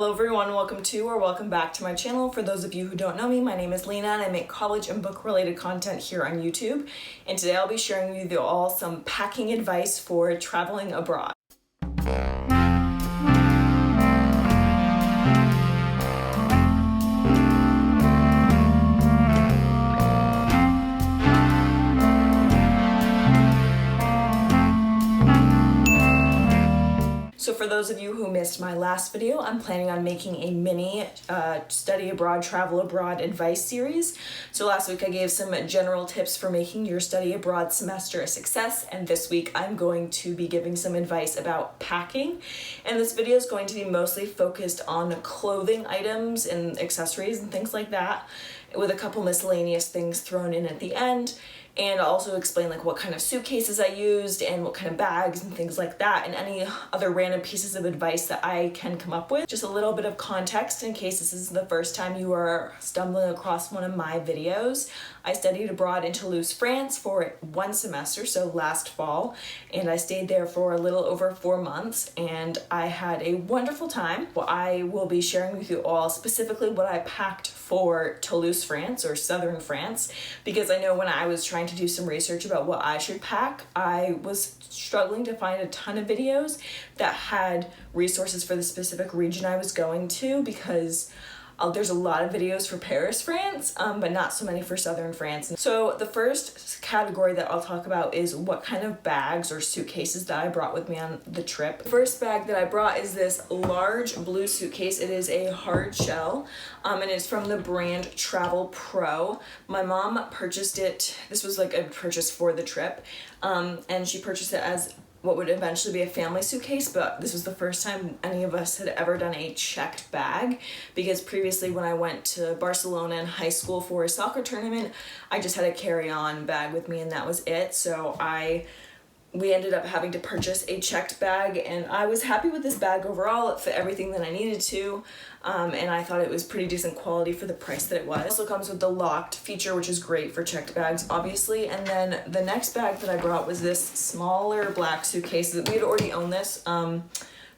Hello everyone, welcome back to my channel. For those of you who don't know me, my name is Lena and I make college and book related content here on YouTube. And today I'll be sharing with you all some packing advice for traveling abroad. So for those of you who missed my last video, I'm planning on making a mini study abroad, travel abroad advice series. So last week I gave some general tips for making your study abroad semester a success, and this week I'm going to be giving some advice about packing. And this video is going to be mostly focused on clothing items and accessories and things like that, with a couple miscellaneous things thrown in at the end. And I'll also explain like what kind of suitcases I used and what kind of bags and things like that, and any other random pieces of advice that I can come up with. Just a little bit of context in case this is the first time you are stumbling across one of my videos. I studied abroad in Toulouse, France for 1 semester, so last fall, and I stayed there for a little over 4 months, and I had a wonderful time. Well, I will be sharing with you all specifically what I packed for Toulouse, France, or southern France, because I know when I was trying to do some research about what I should pack, I was struggling to find a ton of videos that had resources for the specific region I was going to, because there's a lot of videos for Paris, France, but not so many for southern France. So the first category that I'll talk about is what kind of bags or suitcases that I brought with me on the trip. The first bag that I brought is this large blue suitcase. It is a hard shell, and it's from the brand Travel Pro. My mom purchased it. This was like a purchase for the trip, and she purchased it as what would eventually be a family suitcase, but this was the first time any of us had ever done a checked bag, because previously when I went to Barcelona in high school for a soccer tournament, I just had a carry-on bag with me and that was it. So we ended up having to purchase a checked bag, and I was happy with this bag overall. It fit everything that I needed to, and I thought it was pretty decent quality for the price that it was. It also comes with the locked feature, which is great for checked bags, obviously. And then the next bag that I brought was this smaller black suitcase. We had already owned this.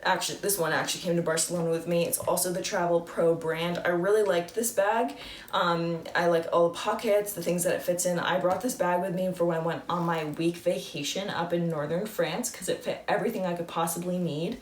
Actually, this one actually came to Barcelona with me. It's also the Travel Pro brand. I really liked this bag. I like all the pockets, the things that it fits in. I brought this bag with me for when I went on my week vacation up in northern France, because it fit everything I could possibly need.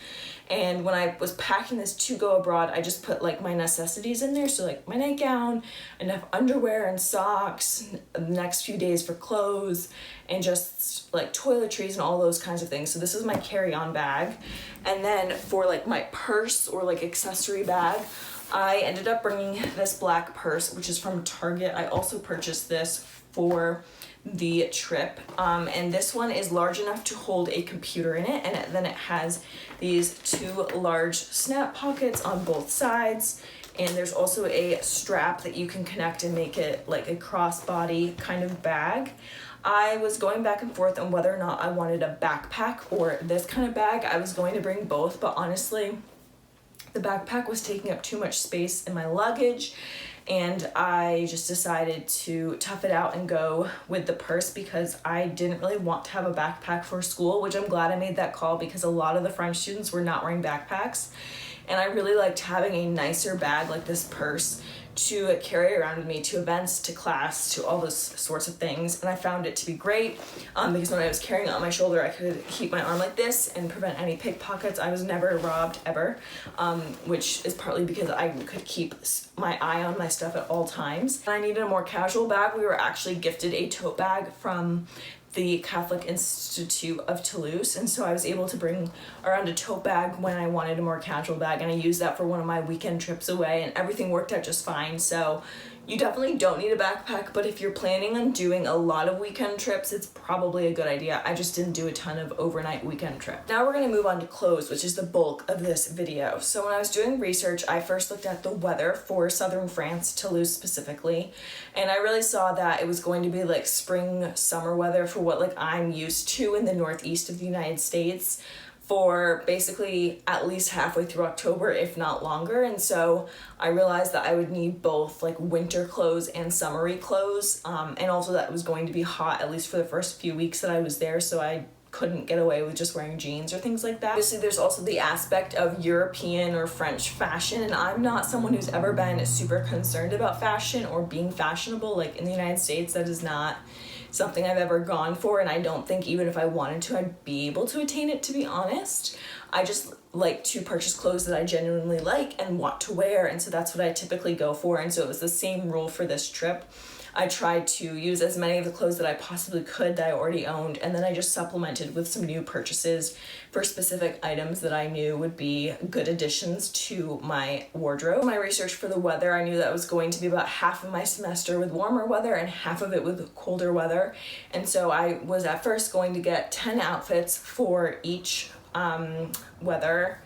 And when I was packing this to go abroad, I just put like my necessities in there. So like my nightgown, enough underwear and socks, the next few days for clothes, and just like toiletries and all those kinds of things. So this is my carry-on bag. And then for like my purse or like accessory bag, I ended up bringing this black purse, which is from Target. I also purchased this for the trip, and this one is large enough to hold a computer in it, and then it has these 2 large snap pockets on both sides, and there's also a strap that you can connect and make it like a crossbody kind of bag. I was going back and forth on whether or not I wanted a backpack or this kind of bag. I was going to bring both, but honestly, the backpack was taking up too much space in my luggage, and I just decided to tough it out and go with the purse, because I didn't really want to have a backpack for school, which I'm glad I made that call, because a lot of the French students were not wearing backpacks, and I really liked having a nicer bag like this purse to carry around with me to events, to class, to all those sorts of things. And I found it to be great, because when I was carrying it on my shoulder, I could keep my arm like this and prevent any pickpockets. I was never robbed ever, which is partly because I could keep my eye on my stuff at all times. And I needed a more casual bag. We were actually gifted a tote bag from the Catholic Institute of Toulouse, and so I was able to bring around a tote bag when I wanted a more casual bag, and I used that for one of my weekend trips away, and everything worked out just fine. So you definitely don't need a backpack, but if you're planning on doing a lot of weekend trips, it's probably a good idea. I just didn't do a ton of overnight weekend trips. Now we're going to move on to clothes, which is the bulk of this video. So when I was doing research, I first looked at the weather for southern France, Toulouse specifically, and I really saw that it was going to be like spring, summer weather for what like I'm used to in the northeast of the United States, for basically at least halfway through October, if not longer. And so I realized that I would need both like winter clothes and summery clothes, and also that it was going to be hot at least for the first few weeks that I was there, so I couldn't get away with just wearing jeans or things like that. Obviously, there's also the aspect of European or French fashion, and I'm not someone who's ever been super concerned about fashion or being fashionable. Like in the United States, that is not something I've ever gone for, and I don't think even if I wanted to, I'd be able to attain it, to be honest. I just like to purchase clothes that I genuinely like and want to wear, and so that's what I typically go for. And so it was the same rule for this trip. I tried to use as many of the clothes that I possibly could that I already owned, and then I just supplemented with some new purchases for specific items that I knew would be good additions to my wardrobe. My research for the weather, I knew that was going to be about half of my semester with warmer weather and half of it with colder weather. And so I was at first going to get 10 outfits for each weather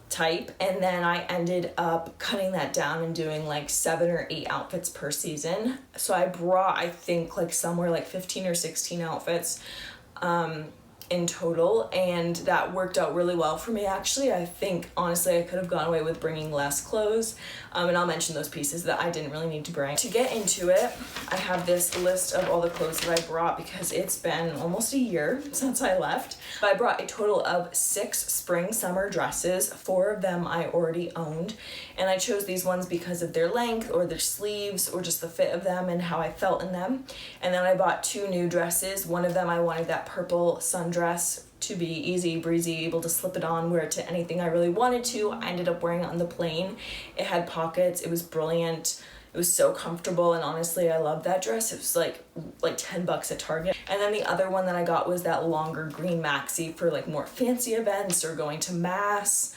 type, and then I ended up cutting that down and doing like 7 or 8 outfits per season. So I brought, I think, like somewhere like 15 or 16 outfits in total, and that worked out really well for me. Actually, I think honestly I could have gone away with bringing less clothes, and I'll mention those pieces that I didn't really need to bring. To get into it, I have this list of all the clothes that I brought because it's been almost a year since I left. I brought a total of 6 spring summer dresses. 4 of them I already owned, and I chose these ones because of their length or their sleeves or just the fit of them and how I felt in them. And then I bought 2 new dresses. One of them I wanted that purple sundress to be easy breezy, able to slip it on, wear it to anything I really wanted to. I ended up wearing it on the plane. It had pockets, it was brilliant, it was so comfortable, and honestly I loved that dress. It was like $10 at Target. And then the other one that I got was that longer green maxi for like more fancy events or going to mass,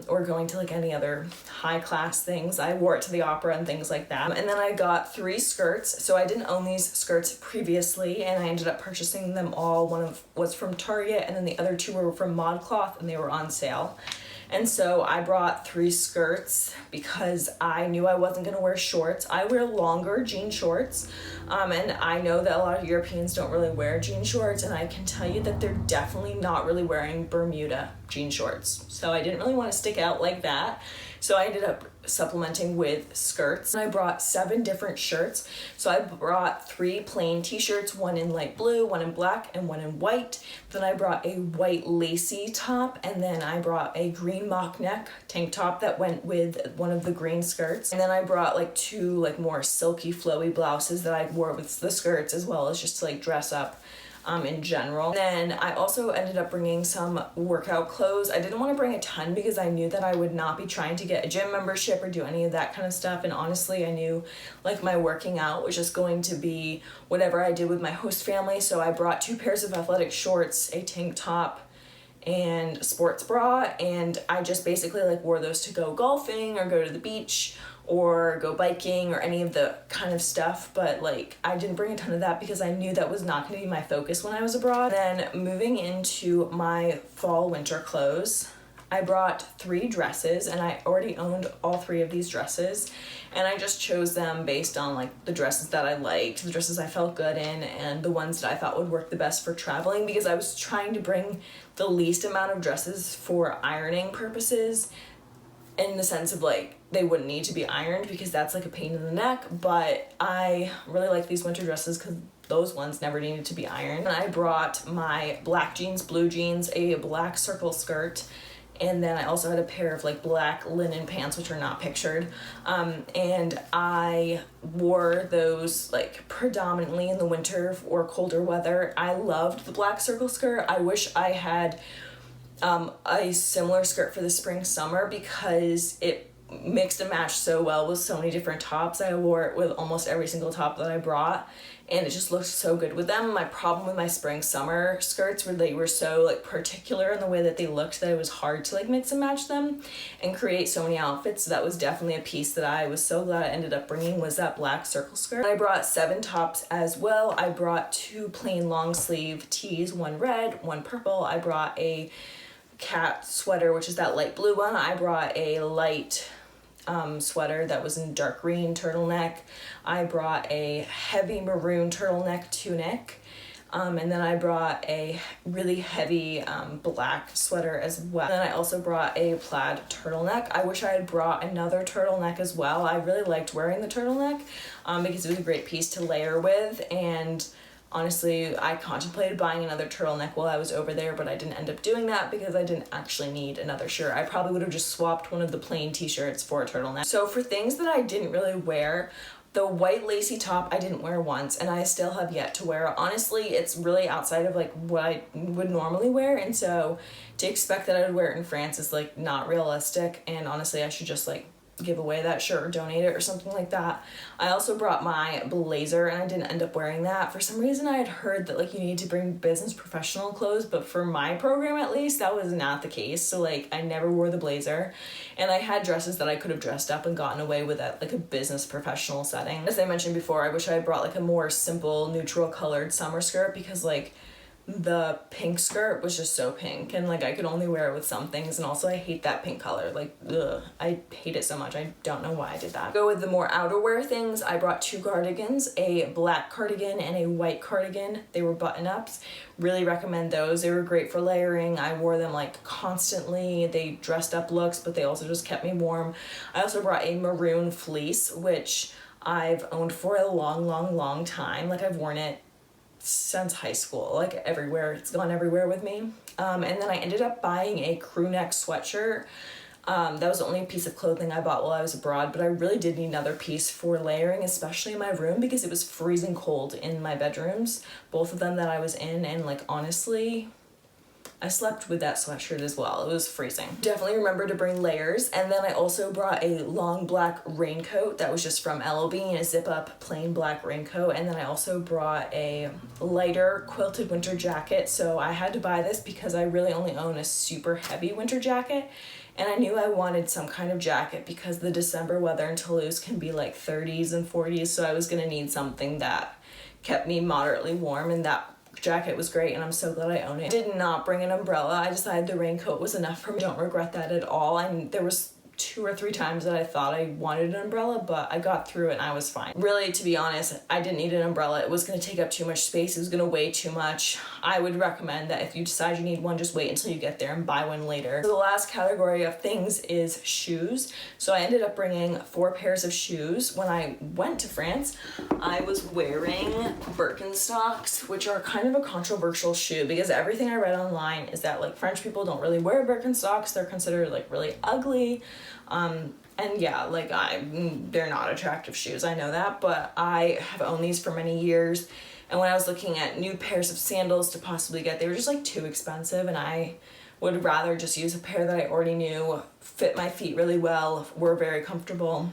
or going to like any other high class things. I wore it to the opera and things like that. And then I got 3 skirts. So I didn't own these skirts previously, and I ended up purchasing them all. One was from Target, and then the other 2 were from ModCloth, and they were on sale. And so I brought 3 skirts because I knew I wasn't going to wear shorts. I wear longer jean shorts, and I know that a lot of Europeans don't really wear jean shorts, and I can tell you that they're definitely not really wearing Bermuda jean shorts. So I didn't really want to stick out like that. So I ended up supplementing with skirts. And I brought 7 different shirts. So I brought 3 plain t-shirts, 1 in light blue, 1 in black, and 1 in white. Then I brought a white lacy top, and then I brought a green mock neck tank top that went with one of the green skirts. And then I brought like 2 like more silky flowy blouses that I wore with the skirts, as well as just to like dress up in general. Then I also ended up bringing some workout clothes. I didn't want to bring a ton because I knew that I would not be trying to get a gym membership or do any of that kind of stuff, and honestly I knew like my working out was just going to be whatever I did with my host family. So I brought 2 pairs of athletic shorts, a tank top, and a sports bra, and I just basically like wore those to go golfing or go to the beach or go biking or any of the kind of stuff. But like I didn't bring a ton of that because I knew that was not going to be my focus when I was abroad. Then moving into my fall winter clothes, I brought 3 dresses, and I already owned all 3 of these dresses, and I just chose them based on like the dresses that I liked, the dresses I felt good in, and the ones that I thought would work the best for traveling, because I was trying to bring the least amount of dresses for ironing purposes, in the sense of like they wouldn't need to be ironed because that's like a pain in the neck, but I really like these winter dresses because those ones never needed to be ironed. And I brought my black jeans, blue jeans, a black circle skirt, and then I also had a pair of like black linen pants, which are not pictured, and I wore those like predominantly in the winter or colder weather. I loved the black circle skirt. I wish I had a similar skirt for the spring summer because it mixed and matched so well with so many different tops. I wore it with almost every single top that I brought, and it just looked so good with them. My problem with my spring summer skirts were they were so like particular in the way that they looked that it was hard to like mix and match them and create so many outfits. So that was definitely a piece that I was so glad I ended up bringing, was that black circle skirt. I brought 7 tops as well. I brought 2 plain long sleeve tees, 1 red, 1 purple. I brought a cat sweater, which is that light blue one. I brought a light sweater that was in dark green turtleneck. I brought a heavy maroon turtleneck tunic, and then I brought a really heavy black sweater as well. And then I also brought a plaid turtleneck. I wish I had brought another turtleneck as well. I really liked wearing the turtleneck because it was a great piece to layer with, and Honestly, I contemplated buying another turtleneck while I was over there, but I didn't end up doing that because I didn't actually need another shirt. I probably would have just swapped one of the plain t-shirts for a turtleneck. So for things that I didn't really wear, the white lacy top I didn't wear once, and I still have yet to wear. Honestly, it's really outside of like what I would normally wear, and so to expect that I would wear it in France is like not realistic, and honestly I should just like give away that shirt or donate it or something like that. I also brought my blazer, and I didn't end up wearing that. For some reason I had heard that like you need to bring business professional clothes, but for my program at least that was not the case, so like I never wore the blazer, and I had dresses that I could have dressed up and gotten away with at like a business professional setting. As I mentioned before, I wish I had brought like a more simple neutral colored summer skirt, because like the pink skirt was just so pink, and like I could only wear it with some things, and also I hate that pink color. Like, ugh, I hate it so much. I don't know why I did that. Go with the more outerwear things. I brought 2 cardigans, a black cardigan and a white cardigan. They were button-ups. Really recommend those. They were great for layering. I wore them like constantly. They dressed up looks, but they also just kept me warm. I also brought a maroon fleece, which I've owned for a long time. Like I've worn it since high school, like everywhere. It's gone everywhere with me. And then I ended up buying a crew neck sweatshirt. That was the only piece of clothing I bought while I was abroad, but I really did need another piece for layering, especially in my room, because it was freezing cold in my bedrooms, both of them that I was in, and like honestly, I slept with that sweatshirt as well. It was freezing. Definitely remember to bring layers. And then I also brought a long black raincoat that was just from L.O.B., and a zip-up plain black raincoat. And then I also brought a lighter quilted winter jacket. So I had to buy this because I really only own a super heavy winter jacket. And I knew I wanted some kind of jacket because the December weather in Toulouse can be like 30s and 40s. So I was gonna need something that kept me moderately warm, and that jacket was great, and I'm so glad I own it. I did not bring an umbrella. I decided the raincoat was enough for me. I don't regret that at all. There was 2 or 3 times that I thought I wanted an umbrella, but I got through it and I was fine. Really, to be honest, I didn't need an umbrella. It was going to take up too much space. It was going to weigh too much. I would recommend that if you decide you need one, just wait until you get there and buy one later. So the last category of things is shoes. So I ended up bringing 4 pairs of shoes. When I went to France, I was wearing Birkenstocks, which are kind of a controversial shoe, because everything I read online is that like French people don't really wear Birkenstocks. They're considered like really ugly. And yeah, like they're not attractive shoes, I know that, but I have owned these for many years. And when I was looking at new pairs of sandals to possibly get, they were just like too expensive, and I would rather just use a pair that I already knew fit my feet really well, were very comfortable,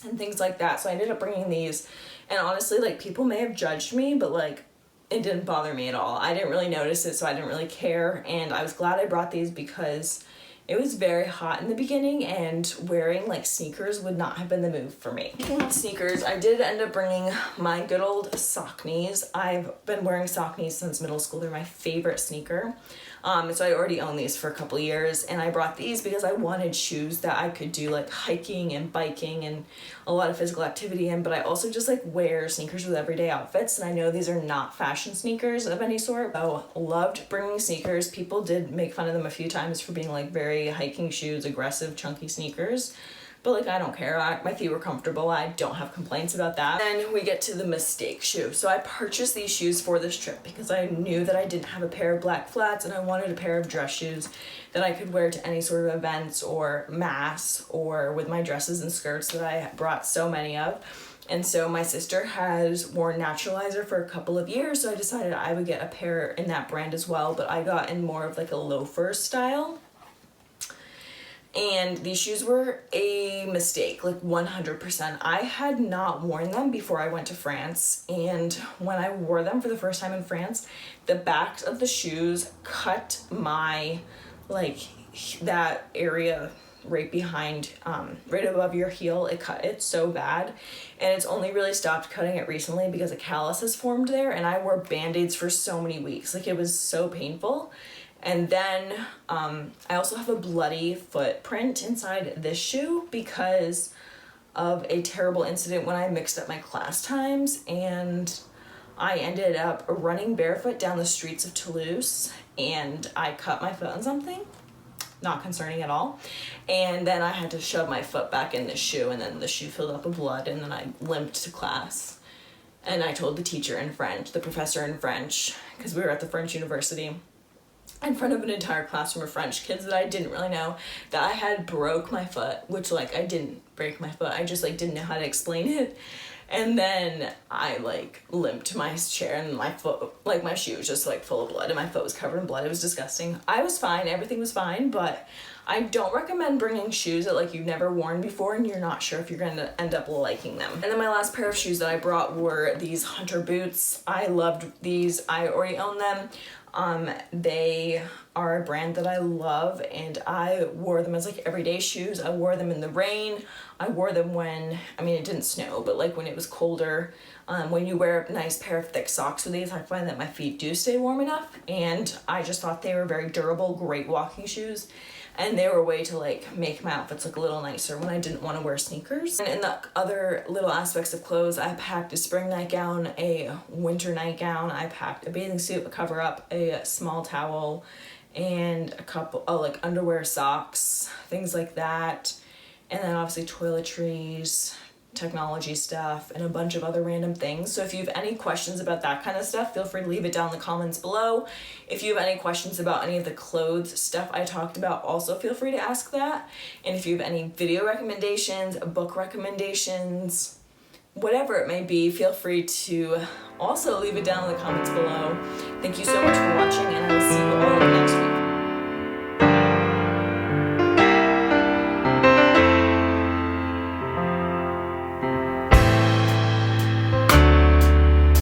and things like that. So I ended up bringing these, and honestly, like people may have judged me, but like it didn't bother me at all. I didn't really notice it, so I didn't really care, and I was glad I brought these because it was very hot in the beginning, and wearing like sneakers would not have been the move for me. Speaking of sneakers, I did end up bringing my good old Sauconies. I've been wearing Sauconies since middle school. They're my favorite sneaker. So I already own these for a couple years, and I brought these because I wanted shoes that I could do like hiking and biking and a lot of physical activity in, but I also just like wear sneakers with everyday outfits, and I know these are not fashion sneakers of any sort. So loved bringing sneakers. People did make fun of them a few times for being like very hiking shoes, aggressive, chunky sneakers. But like, I don't care. My feet were comfortable. I don't have complaints about that. Then we get to the mistake shoe. So I purchased these shoes for this trip because I knew that I didn't have a pair of black flats, and I wanted a pair of dress shoes that I could wear to any sort of events or mass or with my dresses and skirts that I brought so many of. And so my sister has worn Naturalizer for a couple of years, so I decided I would get a pair in that brand as well, but I got in more of like a loafer style. And these shoes were a mistake, like 100%. I had not worn them before I went to France, and when I wore them for the first time in France, the backs of the shoes cut my, like, that area right behind, right above your heel. It cut it so bad, and it's only really stopped cutting it recently because a callus has formed there, and I wore band-aids for so many weeks. Like, it was so painful. And then I also have a bloody footprint inside this shoe because of a terrible incident when I mixed up my class times, and I ended up running barefoot down the streets of Toulouse, and I cut my foot on something. Not concerning at all. And then I had to shove my foot back in the shoe, and then the shoe filled up with blood, and then I limped to class. And I told the teacher in French, the professor in French, because we were at the French university, in front of an entire classroom of French kids that I didn't really know, that I had broke my foot, which like I didn't break my foot, I just like didn't know how to explain it. And then I like limped my chair and my foot, like my shoe was just like full of blood and my foot was covered in blood. It was disgusting. I was fine, everything was fine, but I don't recommend bringing shoes that like you've never worn before and you're not sure if you're going to end up liking them. And then my last pair of shoes that I brought were these Hunter boots. I loved these. I already own them. They are a brand that I love, and I wore them as like everyday shoes. I wore them in the rain. I wore them when, I mean, it didn't snow, but like when it was colder. When you wear a nice pair of thick socks with these, I find that my feet do stay warm enough, and I just thought they were very durable, great walking shoes. And they were a way to like make my outfits look a little nicer when I didn't want to wear sneakers. And in the other little aspects of clothes, I packed a spring nightgown, a winter nightgown, I packed a bathing suit, a cover up, a small towel, and a couple of like underwear, socks, things like that. And then obviously toiletries, technology stuff, and a bunch of other random things. So if you have any questions about that kind of stuff, feel free to leave it down in the comments below. If you have any questions about any of the clothes stuff I talked about, also feel free to ask that. And if you have any video recommendations, book recommendations, whatever it may be, feel free to also leave it down in the comments below. Thank you so much for watching, and I will see you all next week.